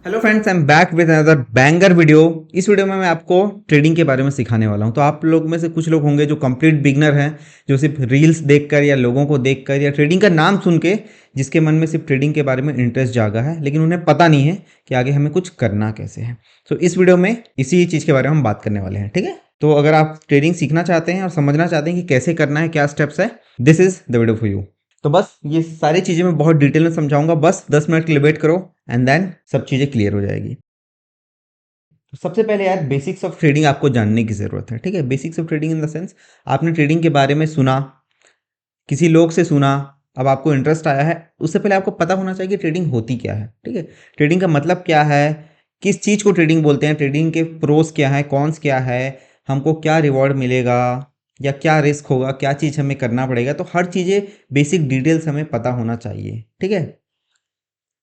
Hello friends, I am back with another banger video. इस video में मैं आपको ट्रेडिंग के बारे में सिखाने वाला हूं। तो आप लोग में से कुछ लोग होंगे जो कंप्लीट बिगनर हैं, जो सिर्फ रील्स देखकर या लोगों को देखकर या ट्रेडिंग का नाम सुन के जिसके मन में सिर्फ ट्रेडिंग के बारे में इंटरेस्ट जागा है, लेकिन उन्हें पता नहीं है कि आगे हमें कुछ करना कैसे है। तो इस वीडियो में इसी चीज़ के बारे में हम बात करने वाले हैं, ठीक है। तो अगर आप ट्रेडिंग सीखना चाहते हैं और समझना चाहते हैं कि कैसे करना है, क्या स्टेप्स है, this is the video for you. तो बस ये सारी चीज़ें मैं बहुत डिटेल में समझाऊंगा। बस 10 मिनट के लिए वेट करो एंड देन सब चीज़ें क्लियर हो जाएगी। तो सबसे पहले यार बेसिक्स ऑफ ट्रेडिंग आपको जानने की ज़रूरत है, ठीक है। Basics of trading in the sense, आपने ट्रेडिंग के बारे में सुना, किसी लोग से सुना, अब आपको इंटरेस्ट आया है। उससे पहले आपको पता होना चाहिए कि ट्रेडिंग होती क्या है, ठीक है। ट्रेडिंग का मतलब क्या है, किस चीज़ को ट्रेडिंग बोलते हैं, ट्रेडिंग के प्रोस क्या है, कॉन्स क्या है, हमको क्या रिवॉर्ड मिलेगा या क्या रिस्क होगा, क्या चीज़ हमें करना पड़ेगा। तो हर चीज़ें बेसिक डिटेल्स हमें पता होना चाहिए, ठीक है।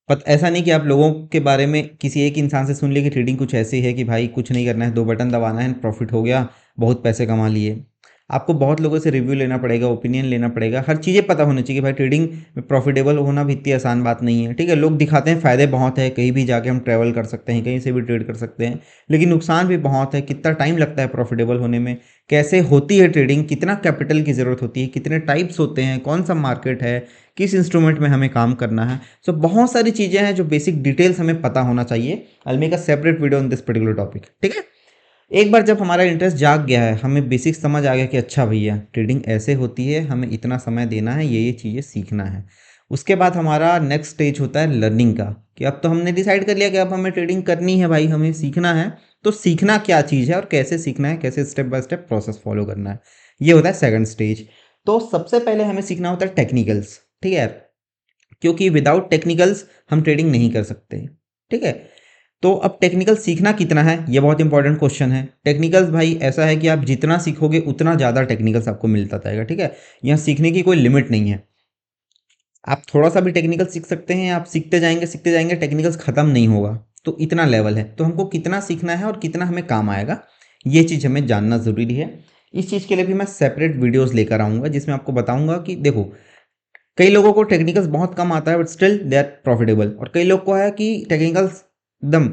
पत ऐसा नहीं कि आप लोगों के बारे में किसी एक इंसान से सुन लिए कि ट्रेडिंग कुछ ऐसी है कि भाई कुछ नहीं करना है, 2 बटन दबाना है, प्रॉफिट हो गया, बहुत पैसे कमा लिए। आपको बहुत लोगों से रिव्यू लेना पड़ेगा, ओपिनियन लेना पड़ेगा, हर चीज़ें पता होनी चाहिए कि भाई ट्रेडिंग में प्रॉफिटेबल होना भी इतनी आसान बात नहीं है, ठीक है। लोग दिखाते हैं फ़ायदे बहुत है, कहीं भी जाके हम ट्रैवल कर सकते हैं, कहीं से भी ट्रेड कर सकते हैं, लेकिन नुकसान भी बहुत है। कितना टाइम लगता है प्रॉफिटेबल होने में, कैसे होती है ट्रेडिंग, कितना कैपिटल की ज़रूरत होती है, कितने टाइप्स होते हैं, कौन सा मार्केट है, किस इंस्ट्रूमेंट में हमें काम करना है। सो बहुत सारी चीज़ें हैं जो बेसिक डिटेल्स हमें पता होना चाहिए। I make a separate video on this particular topic, ठीक है। एक बार जब हमारा इंटरेस्ट जाग गया है, हमें बेसिक समझ आ गया कि अच्छा भैया ट्रेडिंग ऐसे होती है, हमें इतना समय देना है, ये चीज़ें सीखना है। उसके बाद हमारा नेक्स्ट स्टेज होता है लर्निंग का, कि अब तो हमने डिसाइड कर लिया कि अब हमें ट्रेडिंग करनी है भाई, हमें सीखना है। तो सीखना क्या चीज़ है और कैसे सीखना है, कैसे step by step process follow करना है, ये होता है सेकंड स्टेज। तो सबसे पहले हमें सीखना होता है टेक्निकल्स, ठीक है, क्योंकि विदाउट टेक्निकल्स हम ट्रेडिंग नहीं कर सकते, ठीक है। तो अब टेक्निकल सीखना कितना है, ये बहुत इंपॉर्टेंट क्वेश्चन है। टेक्निकल्स भाई ऐसा है कि आप जितना सीखोगे उतना ज़्यादा टेक्निकल्स आपको मिलता जाएगा, ठीक है। यहाँ सीखने की कोई लिमिट नहीं है। आप थोड़ा सा भी टेक्निकल सीख सकते हैं, आप सीखते जाएंगे, टेक्निकल्स ख़त्म नहीं होगा। तो इतना लेवल है, तो हमको कितना सीखना है और कितना हमें काम आएगा, ये चीज़ हमें जानना ज़रूरी है। इस चीज़ के लिए भी मैं सेपरेट वीडियोज़ लेकर आऊँगा, जिसमें आपको बताऊँगा कि देखो, कई लोगों को टेक्निकल्स बहुत कम आता है but still they are profitable, और कई लोग को है कि टेक्निकल्स एकदम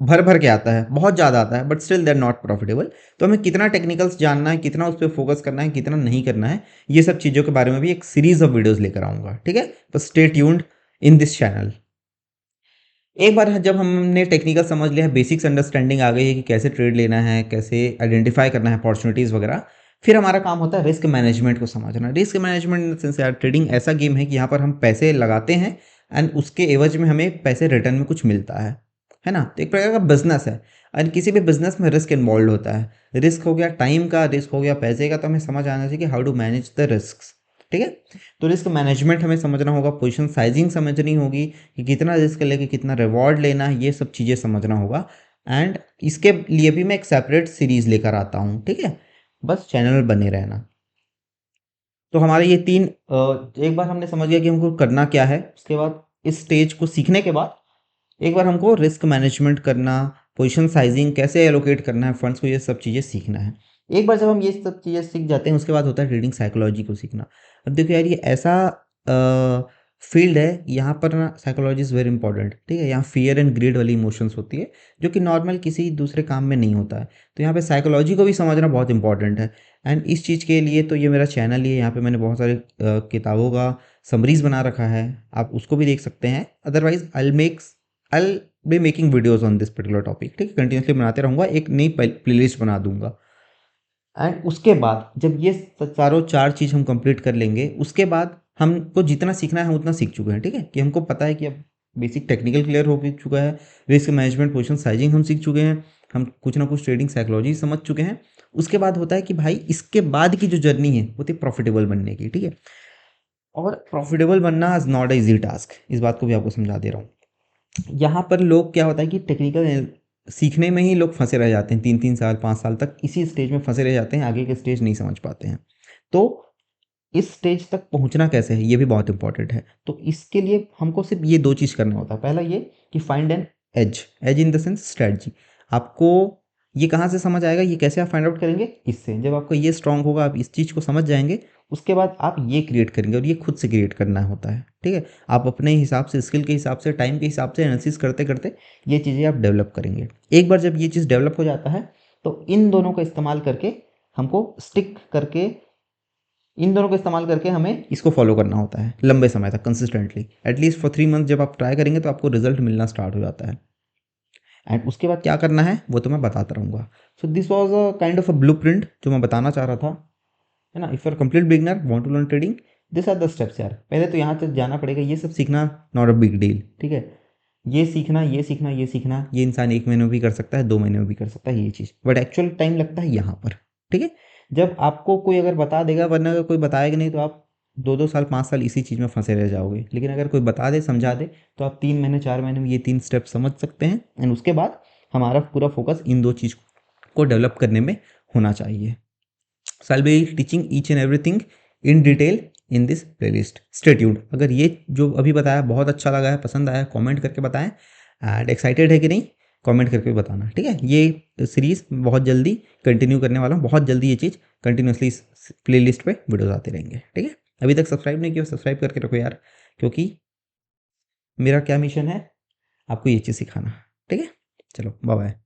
भर भर के आता है, बहुत ज़्यादा आता है, but still they are not profitable. तो हमें कितना टेक्निकल्स जानना है, कितना उस पर फोकस करना है, कितना नहीं करना है, ये सब चीज़ों के बारे में भी एक सीरीज ऑफ वीडियोस लेकर आऊँगा, ठीक है। तो stay tuned in this channel. एक बार जब हमने टेक्निकल समझ लिया है, बेसिक्स अंडरस्टैंडिंग आ गई है कि कैसे ट्रेड लेना है, कैसे आइडेंटिफाई करना है अपॉर्चुनिटीज़ वगैरह, फिर हमारा काम होता है रिस्क मैनेजमेंट को समझना। Risk management in the sense यार, ट्रेडिंग ऐसा गेम है कि यहाँ पर हम पैसे लगाते हैं एंड उसके एवज में हमें पैसे रिटर्न में कुछ मिलता है ना। तो एक प्रकार का बिजनेस है, और किसी भी बिजनेस में रिस्क इन्वॉल्व होता है। रिस्क हो गया टाइम का, रिस्क हो गया पैसे का। तो हमें समझ आना चाहिए कि how to manage the risk, ठीक है। तो रिस्क मैनेजमेंट हमें समझना होगा, पोजीशन साइजिंग समझनी होगी कि कितना रिस्क लेके कितना रिवॉर्ड लेना है, ये सब चीज़ें समझना होगा। एंड इसके लिए भी मैं एक सेपरेट सीरीज लेकर आता हूँ, ठीक है। बस चैनल बने रहना। तो हमारे ये तीन एक बार हमने समझ गया कि हमको करना क्या है, उसके बाद इस स्टेज को सीखने के बाद एक बार हमको रिस्क मैनेजमेंट करना, पोजीशन साइजिंग कैसे एलोकेट करना है फंड्स को, ये सब चीज़ें सीखना है। एक बार जब हम ये सब चीज़ें सीख जाते हैं, उसके बाद होता है ट्रेडिंग साइकोलॉजी को सीखना। अब देखो यार, ये ऐसा फील्ड है, यहाँ पर ना साइकोलॉजी इज़ वेरी इंपॉर्टेंट, ठीक है। यहाँ फियर एंड ग्रीड वाली इमोशंस होती है, जो कि नॉर्मल किसी दूसरे काम में नहीं होता है। तो यहाँ पे साइकोलॉजी को भी समझना बहुत इंपॉर्टेंट है। एंड इस चीज़ के लिए तो ये मेरा चैनल ही है, यहाँ पे मैंने बहुत सारे किताबों का समरीज बना रखा है, आप उसको भी देख सकते हैं। Otherwise I be making videos on this particular topic, ठीक है। कंटिन्यूसली बनाते रहूँगा, एक नई प्लेलिस्ट बना दूंगा। एंड उसके बाद जब ये चारों चार चीज़ हम कंप्लीट कर लेंगे, उसके बाद हमको जितना सीखना है हम उतना सीख चुके हैं, ठीक है। कि हमको पता है कि अब बेसिक टेक्निकल क्लियर हो भी चुका है, रिस्क मैनेजमेंट, पोजीशन साइजिंग हम सीख चुके हैं, हम कुछ ना कुछ ट्रेडिंग साइकोलॉजी समझ चुके हैं। उसके बाद होता है कि भाई इसके बाद की जो जर्नी है वो थी प्रॉफिटेबल बनने की, ठीक है। और प्रॉफिटेबल बनना is not a easy task, इस बात को भी आपको समझा दे रहा हूँ। यहाँ पर लोग क्या होता है कि टेक्निकल सीखने में ही लोग फंसे रह जाते हैं, 3-3 साल 5 साल तक इसी स्टेज में फंसे रह जाते हैं, आगे के स्टेज नहीं समझ पाते हैं। तो इस स्टेज तक पहुंचना कैसे है, ये भी बहुत इंपॉर्टेंट है। तो इसके लिए हमको सिर्फ ये दो चीज़ करना होता है। पहला ये कि find an edge, edge in the sense strategy. आपको ये कहाँ से समझ आएगा, ये कैसे आप फाइंड आउट करेंगे, इससे। जब आपको ये स्ट्रांग होगा, आप इस चीज़ को समझ जाएंगे, उसके बाद आप ये क्रिएट करेंगे, और ये खुद से क्रिएट करना होता है, ठीक है। आप अपने हिसाब से, स्किल के हिसाब से, टाइम के हिसाब से एनालिसिस करते करते ये चीज़ें आप डेवलप करेंगे। एक बार जब ये चीज़ डेवलप हो जाता है तो इन दोनों का इस्तेमाल करके हमको स्टिक करके, इन दोनों का इस्तेमाल करके हमें इसको फॉलो करना होता है लंबे समय तक कंसिस्टेंटली। एटलीस्ट फॉर 3 मंथ जब आप ट्राई करेंगे तो आपको रिजल्ट मिलना स्टार्ट हो जाता है। एंड उसके बाद क्या करना है वो तो मैं बताता रहूँगा। So this was a kind of a blueprint जो मैं बताना चाह रहा था, है ना। If you are complete beginner want to learn trading, this are the steps यार। पहले तो यहाँ तक जाना पड़ेगा, ये सब सीखना नॉट अ बिग डील, ठीक है। ये सीखना, ये सीखना, ये सीखना, ये इंसान 1 महीने में भी कर सकता है, 2 महीने में भी कर सकता है ये चीज़, बट एक्चुअल टाइम लगता है यहाँ पर, ठीक है। जब आपको कोई अगर बता देगा, वरना अगर कोई बताएगा नहीं तो आप 2-2 साल 5 साल इसी चीज़ में फंसे रह जाओगे। लेकिन अगर कोई बता दे, समझा दे, तो आप 3 महीने 4 महीने में ये 3 स्टेप समझ सकते हैं। एंड उसके बाद हमारा पूरा फोकस इन 2 चीज़ को डेवलप करने में होना चाहिए। So I will be teaching each and everything in detail in this playlist. Stay tuned. अगर ये जो अभी बताया बहुत अच्छा लगा है, पसंद आया, कमेंट करके बताएं। एंड एक्साइटेड है कि नहीं, कमेंट करके बताना, ठीक है। ये सीरीज़ बहुत जल्दी कंटिन्यू करने वाला हूँ, बहुत जल्दी ये चीज़ कंटिन्यूसली इस प्लेलिस्ट पे वीडियोस आते रहेंगे, ठीक है। अभी तक सब्सक्राइब नहीं किया, सब्सक्राइब करके रखो यार, क्योंकि मेरा क्या मिशन है, आपको ये चीज़ सिखाना, ठीक है। चलो बाय बाय।